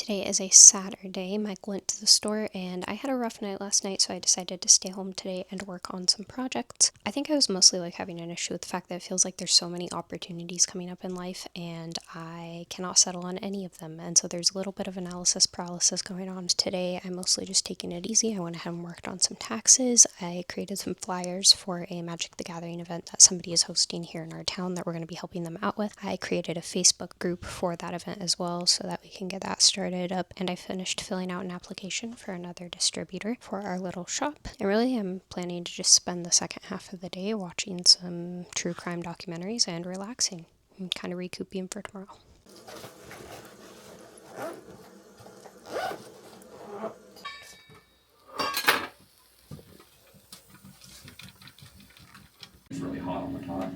Today is a Saturday. Mike went to the store and I had a rough night last night, so I decided to stay home today and work on some projects. I think I was mostly having an issue with the fact that it feels like there's so many opportunities coming up in life and I cannot settle on any of them. And so there's a little bit of analysis paralysis going on today. I'm mostly just taking it easy. I went ahead and worked on some taxes. I created some flyers for a Magic the Gathering event that somebody is hosting here in our town that we're going to be helping them out with. I created a Facebook group for that event as well so that we can get that started up, and I finished filling out an application for another distributor for our little shop. And really I'm planning to just spend the second half of the day watching some true crime documentaries and relaxing and kind of recouping for tomorrow. It's really hot on the top.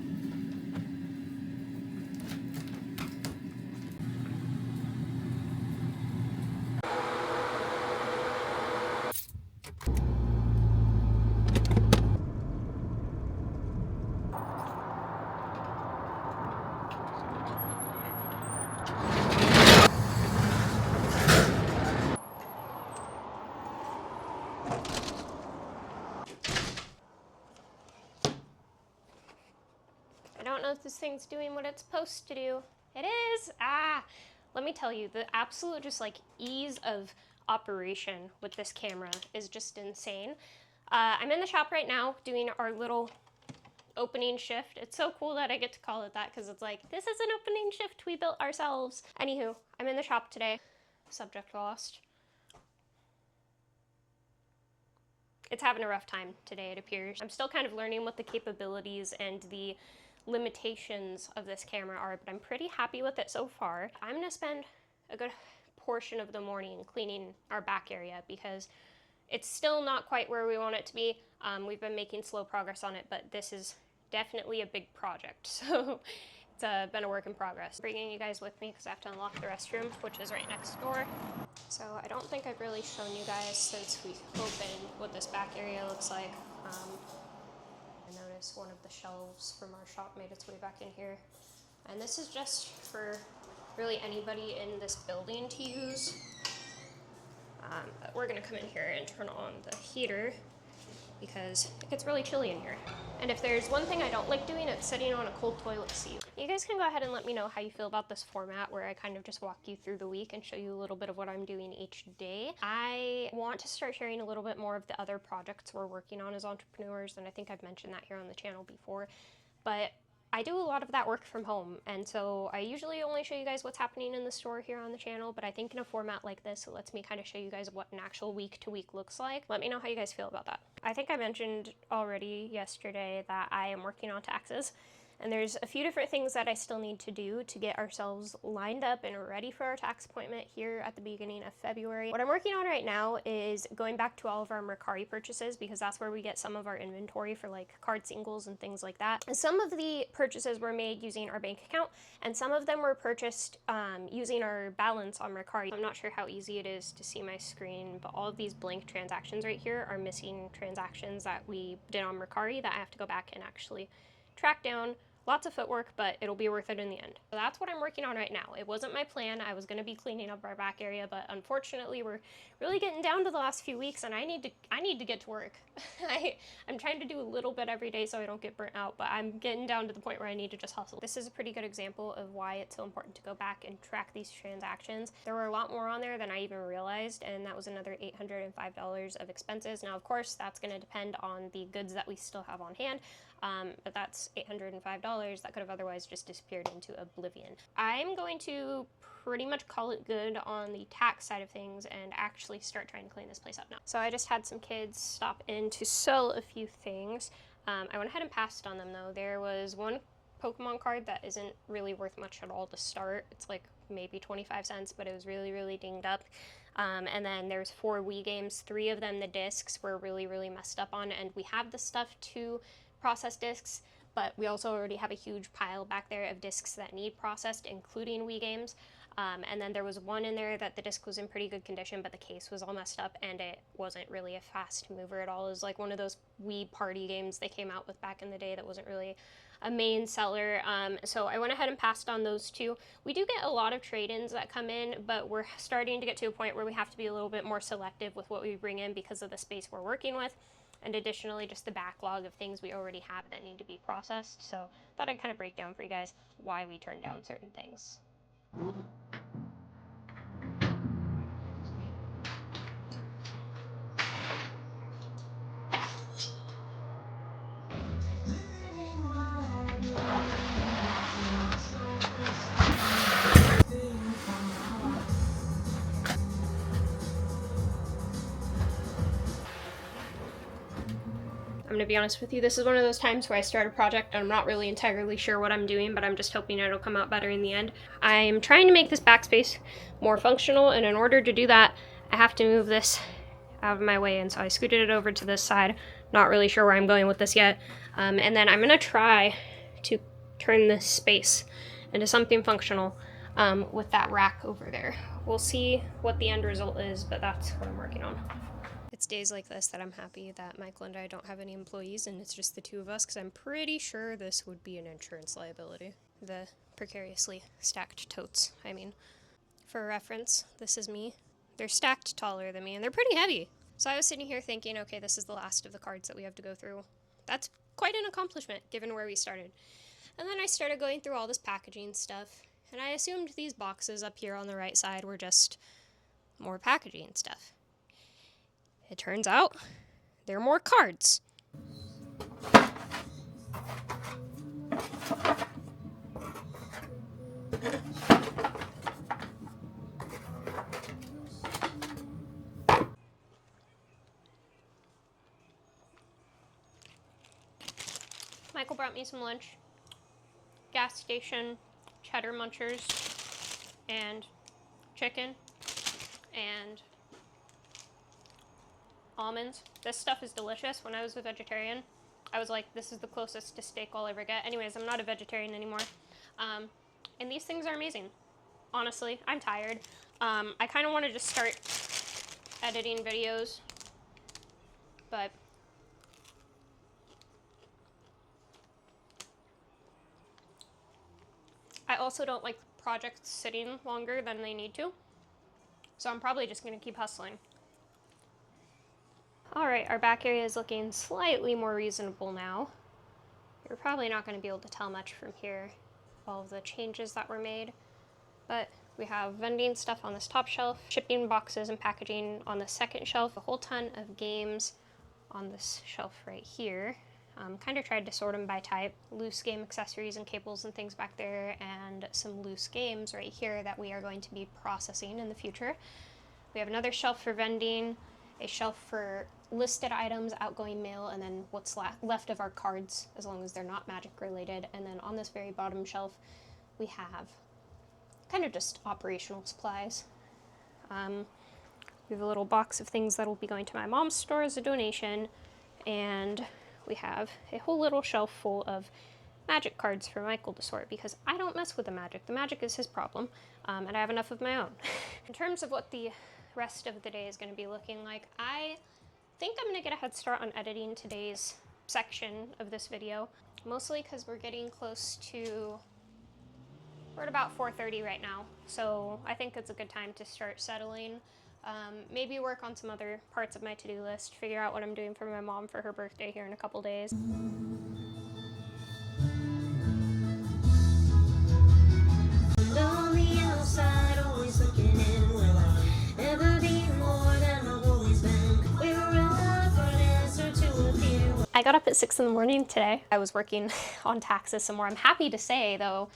I don't know if this thing's doing what it's supposed to do. It is! Let me tell you, the absolute ease of operation with this camera is just insane. I'm in the shop right now doing our little opening shift. It's so cool that I get to call it that because it's like, this is an opening shift we built ourselves. Anywho, I'm in the shop today. Subject lost. It's having a rough time today, it appears. I'm still kind of learning what the capabilities and the limitations of this camera are, but I'm pretty happy with it so far. I'm gonna spend a good portion of the morning cleaning our back area because it's still not quite where we want it to be. We've been making slow progress on it, but this is definitely a big project, so it's been a work in progress. Bringing you guys with me because I have to unlock the restroom, which is right next door. So I don't think I've really shown you guys since we opened what this back area looks like. I noticed one of the shelves from our shop made its way back in here. And this is just for really anybody in this building to use. But we're gonna come in here and turn on the heater because it gets really chilly in here. And if there's one thing I don't like doing, it's sitting on a cold toilet seat. You guys can go ahead and let me know how you feel about this format where I kind of just walk you through the week and show you a little bit of what I'm doing each day. I want to start sharing a little bit more of the other projects we're working on as entrepreneurs, and I think I've mentioned that here on the channel before, but I do a lot of that work from home, and so I usually only show you guys what's happening in the store here on the channel, but I think in a format like this, it lets me kind of show you guys what an actual week-to-week looks like. Let me know how you guys feel about that. I think I mentioned already yesterday that I am working on taxes, and there's a few different things that I still need to do to get ourselves lined up and ready for our tax appointment here at the beginning of February. What I'm working on right now is going back to all of our Mercari purchases because that's where we get some of our inventory for card singles and things like that. And some of the purchases were made using our bank account, and some of them were purchased using our balance on Mercari. I'm not sure how easy it is to see my screen, but all of these blank transactions right here are missing transactions that we did on Mercari that I have to go back and actually track down. Lots of footwork, but it'll be worth it in the end. So that's what I'm working on right now. It wasn't my plan. I was going to be cleaning up our back area, but unfortunately we're really getting down to the last few weeks and I need to get to work. I'm trying to do a little bit every day so I don't get burnt out, but I'm getting down to the point where I need to just hustle. This is a pretty good example of why it's so important to go back and track these transactions. There were a lot more on there than I even realized, and that was another $805 of expenses. Now, of course, that's going to depend on the goods that we still have on hand. But that's $805 that could have otherwise just disappeared into oblivion. I'm going to pretty much call it good on the tax side of things and actually start trying to clean this place up now. So I just had some kids stop in to sell a few things. I went ahead and passed on them though. There was one Pokemon card that isn't really worth much at all to start. It's maybe 25 cents, but it was really, really dinged up. And then there's 4 Wii games. 3 of them, the discs were really, really messed up on, and we have the stuff to process discs, but we also already have a huge pile back there of discs that need processed, including Wii games. And then there was one in there that the disc was in pretty good condition, but the case was all messed up and it wasn't really a fast mover at all. It was like one of those Wii party games they came out with back in the day that wasn't really a main seller. So I went ahead and passed on those two. We do get a lot of trade-ins that come in, but we're starting to get to a point where we have to be a little bit more selective with what we bring in because of the space we're working with. And additionally, just the backlog of things we already have that need to be processed. So I thought I'd kind of break down for you guys why we turn down certain things. I'm gonna be honest with you, this is one of those times where I start a project and I'm not really entirely sure what I'm doing, but I'm just hoping it'll come out better in the end. I'm trying to make this backspace more functional, and in order to do that, I have to move this out of my way, and so I scooted it over to this side. Not really sure where I'm going with this yet. And then I'm gonna try to turn this space into something functional with that rack over there. We'll see what the end result is, but that's what I'm working on. It's days like this that I'm happy that Michael and I don't have any employees and it's just the two of us, because I'm pretty sure this would be an insurance liability. The precariously stacked totes, I mean. For reference, this is me. They're stacked taller than me and they're pretty heavy. So I was sitting here thinking, okay, this is the last of the cards that we have to go through. That's quite an accomplishment given where we started. And then I started going through all this packaging stuff, and I assumed these boxes up here on the right side were just more packaging stuff. It turns out there are more cards. Michael brought me some lunch. Gas station cheddar munchers and chicken and almonds. This stuff is delicious. When I was a vegetarian, I was like, this is the closest to steak I'll ever get. Anyways, I'm not a vegetarian anymore. And these things are amazing. Honestly, I'm tired. I kind of want to just start editing videos, but I also don't like projects sitting longer than they need to. So I'm probably just going to keep hustling. Alright, our back area is looking slightly more reasonable now. You're probably not going to be able to tell much from here, all of the changes that were made. But we have vending stuff on this top shelf, shipping boxes and packaging on the second shelf, a whole ton of games on this shelf right here. Kind of tried to sort them by type, loose game accessories and cables and things back there, and some loose games right here that we are going to be processing in the future. We have another shelf for vending, a shelf for listed items, outgoing mail, and then what's left of our cards, as long as they're not magic related. And then on this very bottom shelf, we have kind of just operational supplies. We have a little box of things that will be going to my mom's store as a donation, and we have a whole little shelf full of magic cards for Michael to sort, because I don't mess with the magic. The magic is his problem, and I have enough of my own. In terms of what the rest of the day is going to be looking like, I think I'm going to get a head start on editing today's section of this video, mostly because we're getting close to, we're at about 4:30 right now, so I think it's a good time to start settling. Maybe work on some other parts of my to-do list, figure out what I'm doing for my mom for her birthday here in a couple days. I got up at 6 in the morning today. I was working on taxes some more. I'm happy to say, though,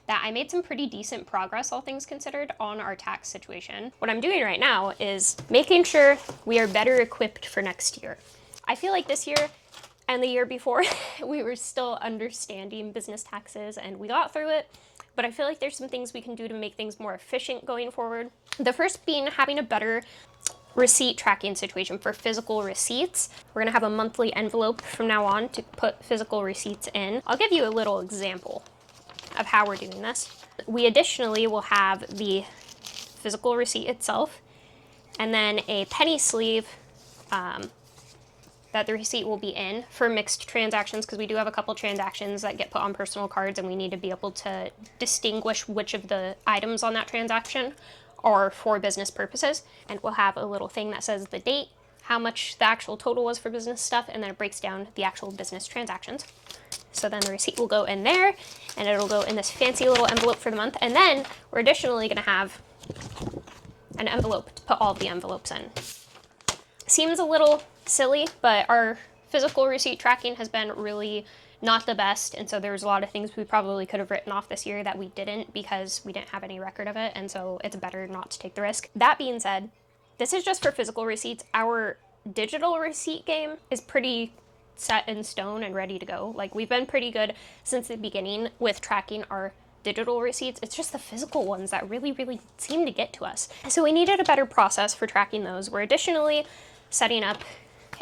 that I made some pretty decent progress, all things considered, on our tax situation. What I'm doing right now is making sure we are better equipped for next year. I feel like this year and the year before, we were still understanding business taxes and we got through it, but I feel like there's some things we can do to make things more efficient going forward. The first being having a better receipt tracking situation for physical receipts. We're gonna have a monthly envelope from now on to put physical receipts in. I'll give you a little example of how we're doing this. We additionally will have the physical receipt itself, and then a penny sleeve that the receipt will be in for mixed transactions, because we do have a couple transactions that get put on personal cards and we need to be able to distinguish which of the items on that transaction are for business purposes. And we'll have a little thing that says the date, how much the actual total was for business stuff, and then it breaks down the actual business transactions. So then the receipt will go in there and it'll go in this fancy little envelope for the month. And then we're additionally going to have an envelope to put all of the envelopes in. Seems a little silly, but our physical receipt tracking has been really not the best, and so there's a lot of things we probably could have written off this year that we didn't because we didn't have any record of it, and so it's better not to take the risk. That being said, this is just for physical receipts. Our digital receipt game is pretty set in stone and ready to go. Like, we've been pretty good since the beginning with tracking our digital receipts. It's just the physical ones that really seem to get to us. So we needed a better process for tracking those. We're additionally setting up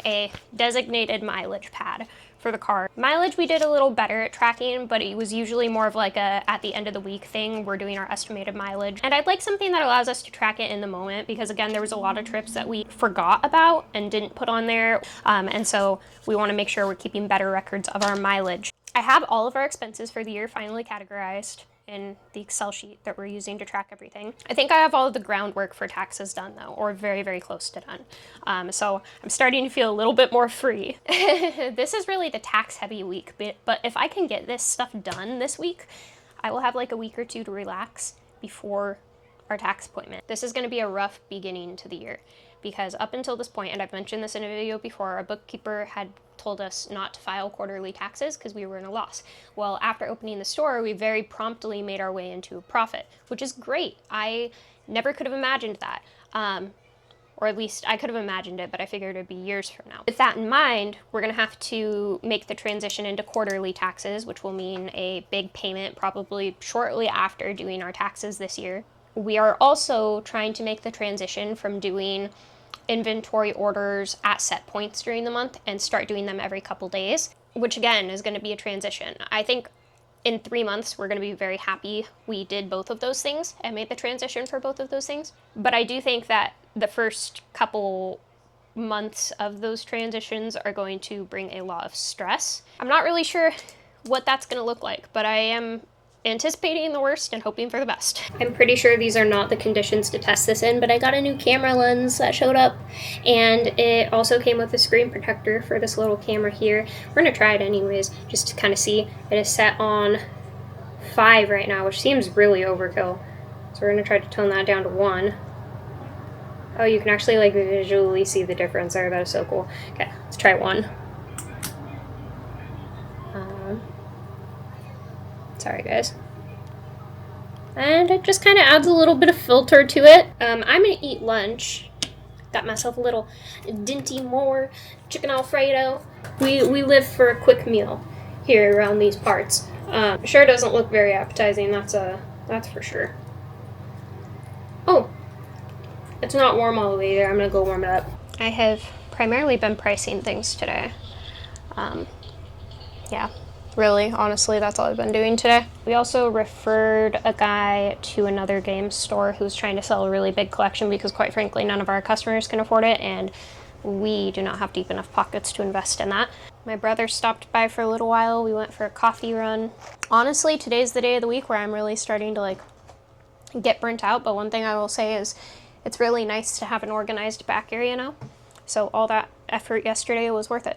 a designated mileage pad for the car. Mileage we did a little better at tracking, but it was usually more of like a at the end of the week thing. We're doing our estimated mileage. And I'd like something that allows us to track it in the moment, because again, there was a lot of trips that we forgot about and didn't put on there. And so we want to make sure we're keeping better records of our mileage. I have all of our expenses for the year finally categorized in the Excel sheet that we're using to track everything. I think I have all of the groundwork for taxes done though, or very close to done. So I'm starting to feel a little bit more free. This is really the tax heavy week, but if I can get this stuff done this week, I will have like a week or two to relax before our tax appointment. This is going to be a rough beginning to the year, because up until this point, and I've mentioned this in a video before, our bookkeeper had told us not to file quarterly taxes because we were in a loss. Well, after opening the store, we very promptly made our way into a profit, which is great. I never could have imagined that. Or at least I could have imagined it, but I figured it'd be years from now. With that in mind, we're gonna have to make the transition into quarterly taxes, which will mean a big payment probably shortly after doing our taxes this year. We are also trying to make the transition from doing inventory orders at set points during the month and start doing them every couple days, which again is going to be a transition. I think in 3 months we're going to be very happy we did both of those things and made the transition for both of those things. But I do think that the first couple months of those transitions are going to bring a lot of stress. I'm not really sure what that's going to look like, but I am anticipating the worst and hoping for the best. I'm pretty sure these are not the conditions to test this in, but I got a new camera lens that showed up, and it also came with a screen protector for this little camera here. We're gonna try it anyways, just to kind of see. It is set on 5 right now, which seems really overkill. So we're gonna try to tone that down to 1. Oh, you can actually like visually see the difference there. That is so cool. Okay, let's try 1. Sorry guys. And it just kind of adds a little bit of filter to it. I'm gonna eat lunch. Got myself a little Dinty Moore chicken Alfredo. We live for a quick meal here around these parts. Sure doesn't look very appetizing, that's for sure. Oh, it's not warm all the way there. I'm gonna go warm it up. I have primarily been pricing things today. Yeah. Really, honestly, that's all I've been doing today. We also referred a guy to another game store who's trying to sell a really big collection because, quite frankly, none of our customers can afford it, and we do not have deep enough pockets to invest in that. My brother stopped by for a little while. We went for a coffee run. Honestly, today's the day of the week where I'm really starting to like get burnt out, but one thing I will say is it's really nice to have an organized back area now. So all that effort yesterday was worth it.